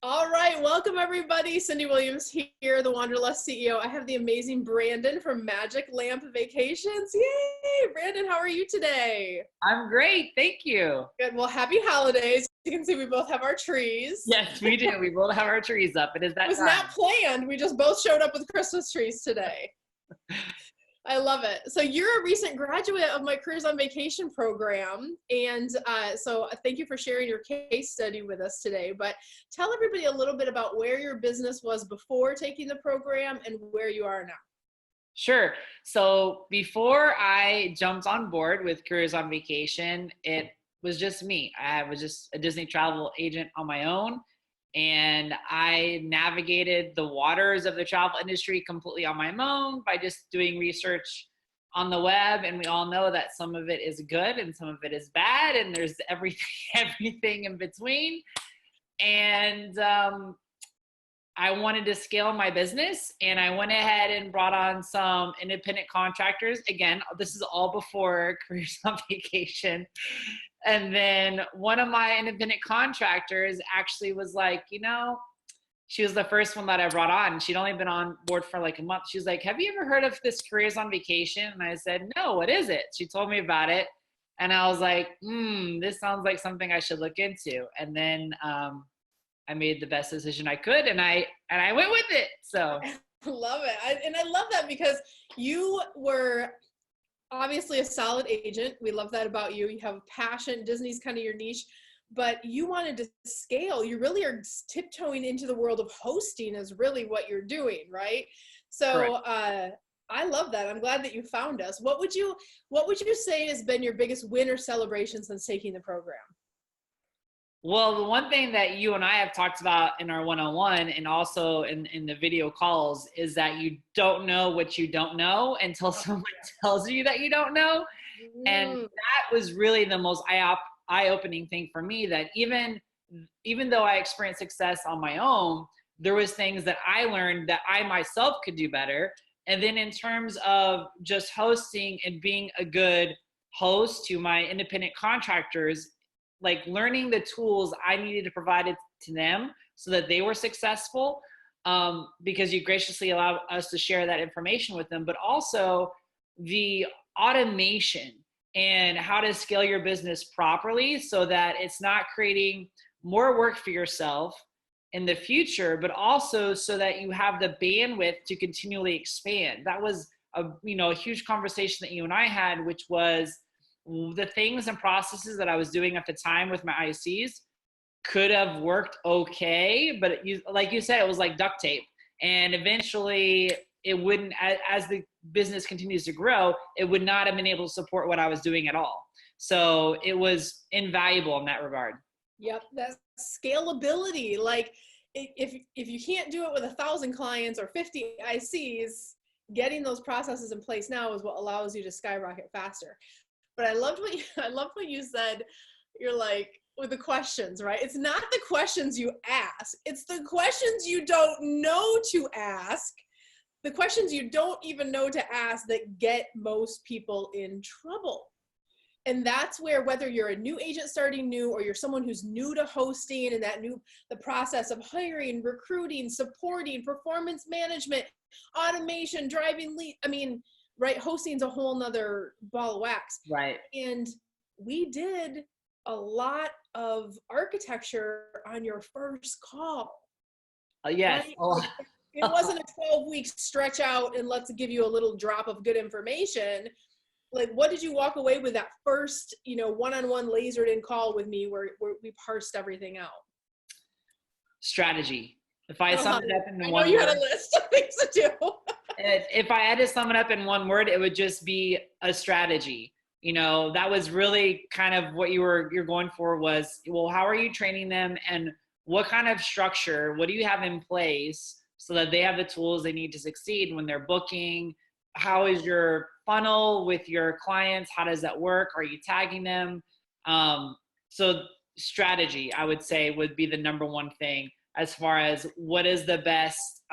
All right, welcome everybody. Cyndi Williams here, the Wanderlust CEO. I have the amazing Brandon from Magic Lamp Vacations. Yay! Brandon, how are you today? I'm great, thank you. Good. Well, happy holidays. You can see we both have our trees. Yes, we do. We both have our trees up. It is It that was time. not planned. We just both showed up with Christmas trees today. I love it. So you're a recent graduate of my Careers on Vacation program. And so thank you for sharing your case study with us today. But tell everybody a little bit about where your business was before taking the program and where you are now. Sure. So before I jumped on board with Careers on Vacation, it was just me. I was just a Disney travel agent on my own. And I navigated the waters of the travel industry completely on my own by just doing research on the web. And we all know that some of it is good and some of it is bad. And there's everything in between. And I wanted to scale my business, and I went ahead and brought on some independent contractors. Again, this is all before Careers on Vacation. And then one of my independent contractors actually was like, she was the first one that I brought on. She'd only been on board for like a month. She was like, have you ever heard of this Careers on Vacation? And I said, no, what is it? She told me about it. And I was like, this sounds like something I should look into. And then I made the best decision I could, and I went with it. So I love it. I love that because you were obviously a solid agent. We love that about you. You have a passion. Disney's kind of your niche, but you wanted to scale. You really are tiptoeing into the world of hosting is really what you're doing, right? So I love that. I'm glad that you found us. What would you say has been your biggest win or celebration since taking the program? Well, the one thing that you and I have talked about in our one-on-one and also in the video calls is that you don't know what you don't know until someone tells you that you don't know. And that was really the most eye-opening thing for me, that even though I experienced success on my own, there was things that I learned that I myself could do better. And then in terms of just hosting and being a good host to my independent contractors, like learning the tools I needed to provide it to them so that they were successful, because you graciously allowed us to share that information with them, but also the automation and how to scale your business properly so that it's not creating more work for yourself in the future, but also so that you have the bandwidth to continually expand. That was a huge conversation that you and I had, which was the things and processes that I was doing at the time with my ICs could have worked okay, but like you said, it was like duct tape. And eventually it wouldn't, as the business continues to grow, it would not have been able to support what I was doing at all. So it was invaluable in that regard. Yep, that's scalability. Like if you can't do it with 1,000 clients or 50 ICs, getting those processes in place now is what allows you to skyrocket faster. But I loved what you said. You're like, with the questions, right? It's not the questions you ask. It's the questions you don't know to ask. The questions you don't even know to ask that get most people in trouble. And that's where, whether you're a new agent starting new or you're someone who's new to hosting and the process of hiring, recruiting, supporting, performance management, automation, driving lead, right? Hosting's a whole nother ball of wax. Right. And we did a lot of architecture on your first call. Yes. Right? It wasn't a 12-week stretch out and let's give you a little drop of good information. Like, what did you walk away with that first, one-on-one lasered in call with me where we parsed everything out? Strategy. If I summed it up into one word. I know you had a list of things to do. If I had to sum it up in one word, it would just be a strategy. That was really kind of what you're going for was, well, how are you training them and what kind of structure, what do you have in place so that they have the tools they need to succeed when they're booking? How is your funnel with your clients? How does that work? Are you tagging them? So strategy, I would say, would be the number one thing as far as what is the best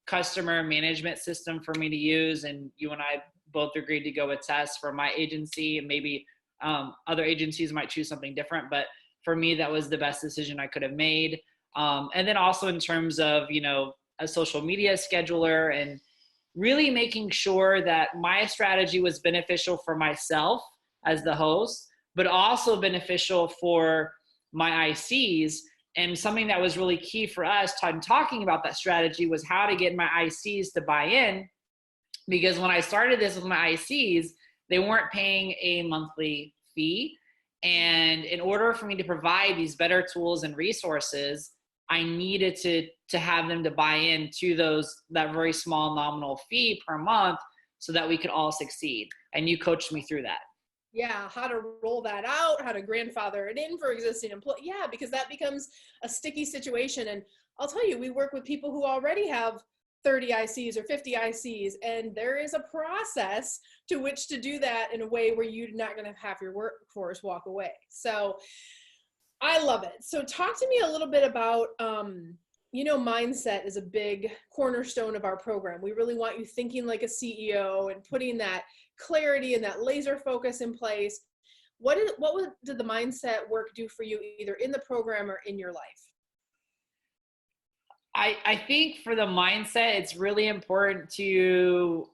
customer management system for me to use. And you and I both agreed to go with Test for my agency, and maybe other agencies might choose something different, but for me, that was the best decision I could have made. And then also in terms of, a social media scheduler, and really making sure that my strategy was beneficial for myself as the host, but also beneficial for my ICs. And something that was really key for us talking about that strategy was how to get my ICs to buy in. Because when I started this with my ICs, they weren't paying a monthly fee. And in order for me to provide these better tools and resources, I needed to have them to buy in to that very small nominal fee per month so that we could all succeed. And you coached me through that. Yeah, how to roll that out, how to grandfather it in for existing employees. Yeah, because that becomes a sticky situation. And I'll tell you, we work with people who already have 30 ICs or 50 ICs, and there is a process to which to do that in a way where you're not going to have your workforce walk away. So I love it. So talk to me a little bit about, mindset is a big cornerstone of our program. We really want you thinking like a CEO and putting that clarity and that laser focus in place. What did the mindset work do for you, either in the program or in your life? I think for the mindset, it's really important to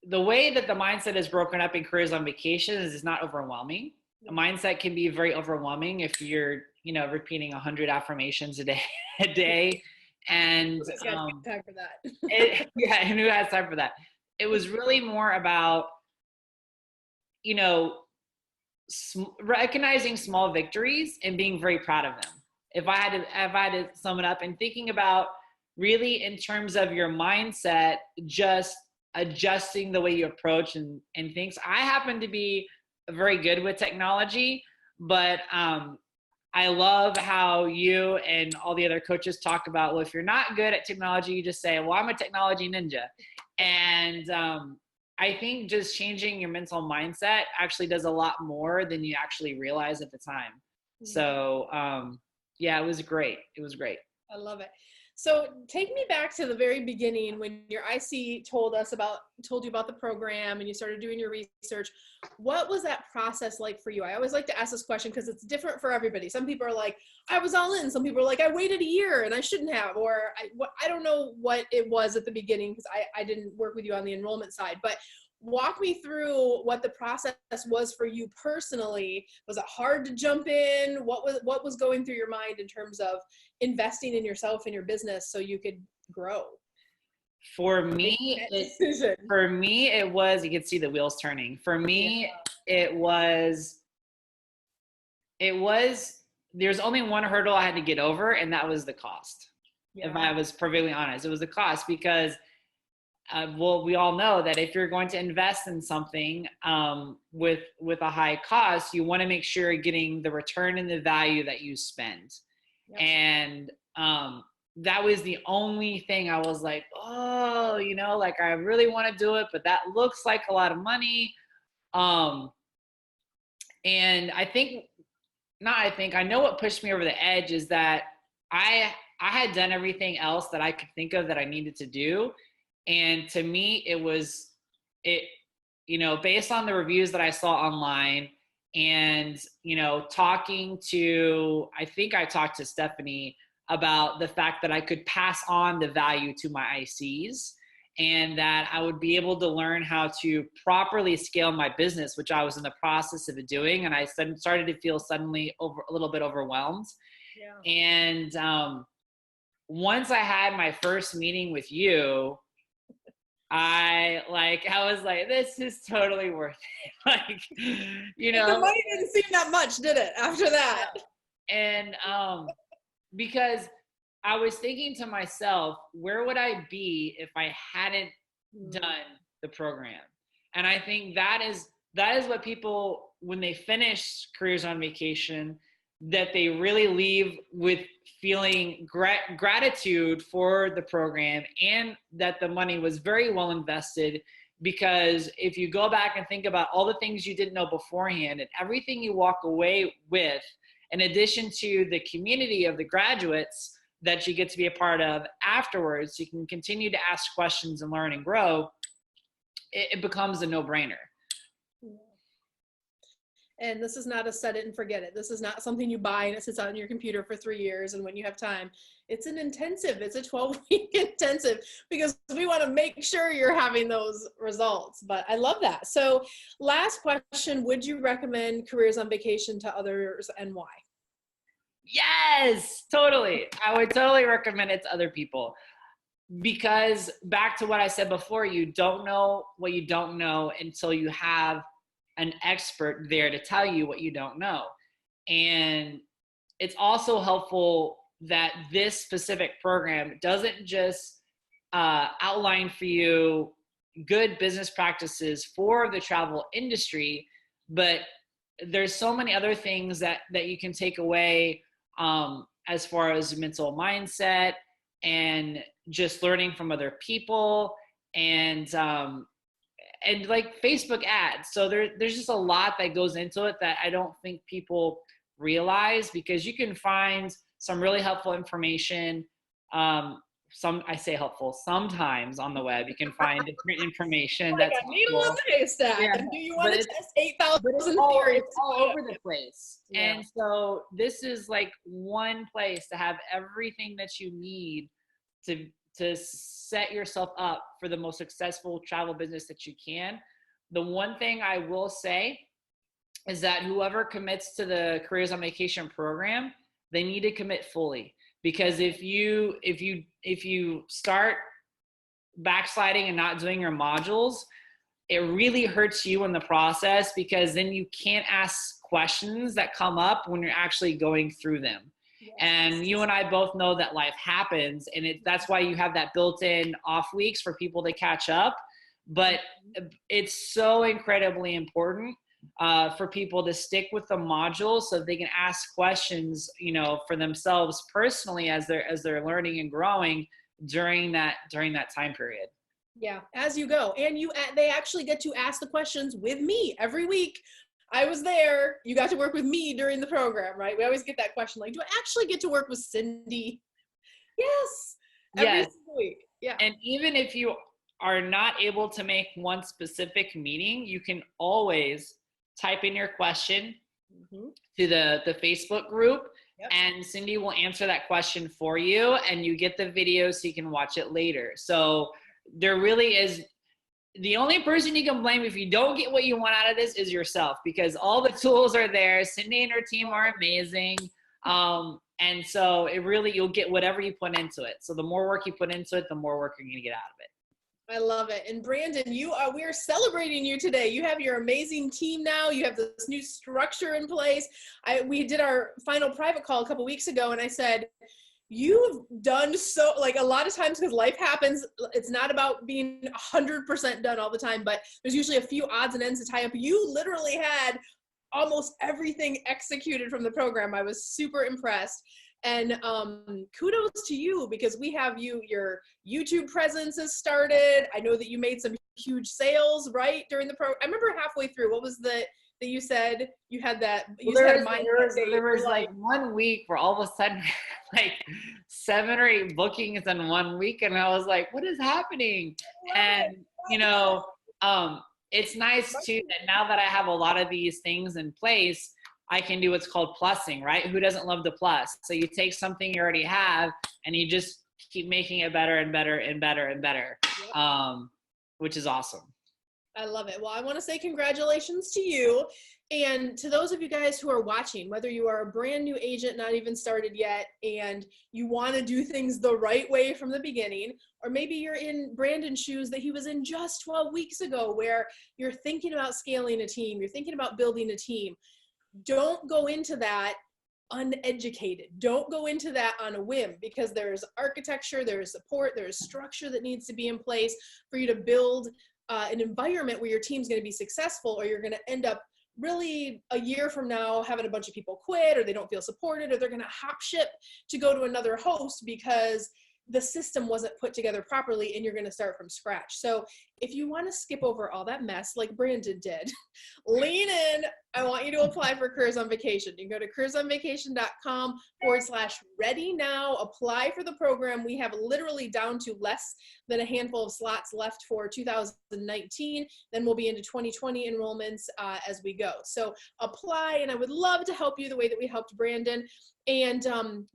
the way that the mindset is broken up in careers on vacation is not overwhelming. A mindset can be very overwhelming if you're, repeating 100 affirmations a day. And time for that. And who has time for that? It was really more about, recognizing small victories and being very proud of them. If I had to sum it up, and thinking about really in terms of your mindset, just adjusting the way you approach and things. I happen to be very good with technology, but I love how you and all the other coaches talk about, well, if you're not good at technology, you just say, well, I'm a technology ninja. And I think just changing your mental mindset actually does a lot more than you actually realize at the time. So yeah, it was great. It was great. I love it. So take me back to the very beginning when your IC told you about the program and you started doing your research. What was that process like for you? I always like to ask this question because it's different for everybody. Some people are like, I was all in. Some people are like, I waited a year and I shouldn't have, or I don't know what it was at the beginning because I didn't work with you on the enrollment side, but walk me through what the process was for you personally. Was it hard to jump in? What was going through your mind in terms of investing in yourself and your business so you could grow? For me, it was, you could see the wheels turning. For me, it was, there's only one hurdle I had to get over, and that was the cost. Yeah. If I was perfectly honest, it was the cost, because we all know that if you're going to invest in something with a high cost, you want to make sure you're getting the return and the value that you spend. Yep. And that was the only thing I was like, oh, like I really want to do it, but that looks like a lot of money. And I know what pushed me over the edge is that I had done everything else that I could think of that I needed to do. And to me, based on the reviews that I saw online and, talking to, I think I talked to Stephanie about the fact that I could pass on the value to my ICs and that I would be able to learn how to properly scale my business, which I was in the process of doing. And I started to feel suddenly a little bit overwhelmed. Yeah. And once I had my first meeting with you, I was like, this is totally worth it. The money didn't seem that much, did it, after that? And because I was thinking to myself, where would I be if I hadn't done the program? And I think that is what people, when they finish Careers on Vacation, that they really leave with feeling gratitude for the program, and that the money was very well invested. Because if you go back and think about all the things you didn't know beforehand and everything you walk away with, in addition to the community of the graduates that you get to be a part of afterwards, you can continue to ask questions and learn and grow, it becomes a no-brainer. And this is not a set it and forget it. This is not something you buy and it sits on your computer for 3 years. And when you have time, it's an intensive, it's a 12-week intensive, because we want to make sure you're having those results. But I love that. So last question, would you recommend Careers on Vacation to others, and why? Yes, totally. I would totally recommend it to other people, because back to what I said before, you don't know what you don't know until you have an expert there to tell you what you don't know. And it's also helpful that this specific program doesn't just outline for you good business practices for the travel industry, but there's so many other things that you can take away, as far as mental mindset and just learning from other people, and like Facebook ads. So there's just a lot that goes into it that I don't think people realize, because you can find some really helpful information. I say helpful, sometimes on the web you can find different information Like that's a needle in helpful. the haystack. Yeah, And do you but want to test 8,000 theories? it's all over the place. Yeah. And so this is like one place to have everything that you need to set yourself up for the most successful travel business that you can. The one thing I will say is that whoever commits to the Careers on Vacation program, they need to commit fully. Because if you start backsliding and not doing your modules, it really hurts you in the process, because then you can't ask questions that come up when you're actually going through them. Yes. And you and I both know that life happens, and that's why you have that built-in off weeks for people to catch up. But it's so incredibly important for people to stick with the modules so they can ask questions, for themselves personally as they're learning and growing during that time period. Yeah, as you go. And they actually get to ask the questions with me every week. I was there. You got to work with me during the program, right? We always get that question, like, do I actually get to work with Cyndi? Yes. Every single week. Yeah. And even if you are not able to make one specific meeting, you can always type in your question to the Facebook group. Yep. And Cyndi will answer that question for you, and you get the video so you can watch it later. So there really is, the only person you can blame if you don't get what you want out of this is yourself, because all the tools are there. Cyndi and her team are amazing. And so you'll get whatever you put into it. So the more work you put into it, the more work you're going to get out of it. I love it. And Brandon, we are celebrating you today. You have your amazing team now. You have this new structure in place. We did our final private call a couple weeks ago, and I said, you've done so, like, a lot of times, because life happens, it's not about being 100% done all the time, but there's usually a few odds and ends to tie up. You literally had almost everything executed from the program. I was super impressed. And kudos to you, because we have your YouTube presence has started. I know that you made some huge sales, right, during the program. I remember halfway through, what was that you said you had that? There was like 1 week where all of a sudden, like 7 or 8 bookings in 1 week, and I was like, what is happening? And it's nice too that now that I have a lot of these things in place, I can do what's called plussing, right? Who doesn't love to plus? So you take something you already have and you just keep making it better and better and better and better, which is awesome. I love it. Well, I want to say congratulations to you. And to those of you guys who are watching, whether you are a brand new agent, not even started yet, and you want to do things the right way from the beginning, or maybe you're in Brandon's shoes that he was in just 12 weeks ago, where you're thinking about scaling a team, you're thinking about building a team. Don't go into that uneducated. Don't go into that on a whim, because there's architecture, there's support, there's structure that needs to be in place for you to build an environment where your team's going to be successful, or you're going to end up really a year from now having a bunch of people quit, or they don't feel supported, or they're going to hop ship to go to another host because the system wasn't put together properly and you're going to start from scratch. So if you want to skip over all that mess like Brandon did, lean in. I want you to apply for Careers on Vacation. You can go to careersonvacation.com/ready now. Apply for the program. We have literally down to less than a handful of slots left for 2019. Then we'll be into 2020 enrollments as we go. So apply, and I would love to help you the way that we helped Brandon. And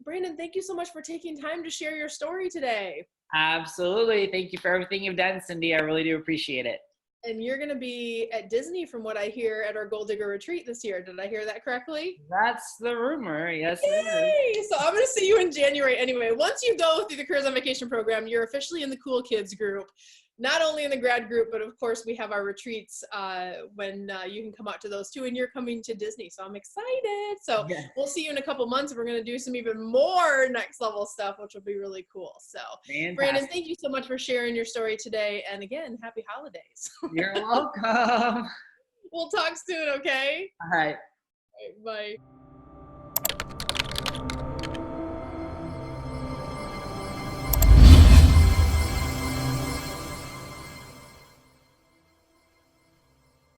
Brandon, thank you so much for taking time to share your story today. Absolutely. Thank you for everything you've done, Cyndi. I really do appreciate it. And you're going to be at Disney, from what I hear, at our Gold Digger retreat this year. Did I hear that correctly? That's the rumor. Yes. Yay! So I'm going to see you in January anyway. Once you go through the Careers on Vacation program, you're officially in the cool kids group. Not only in the grad group, but of course we have our retreats when you can come out to those too, and you're coming to Disney. So I'm excited. So we'll see you in a couple months. We're going to do some even more next level stuff, which will be really cool. So fantastic. Brandon, thank you so much for sharing your story today. And again, happy holidays. You're welcome. We'll talk soon, okay? All right. Bye.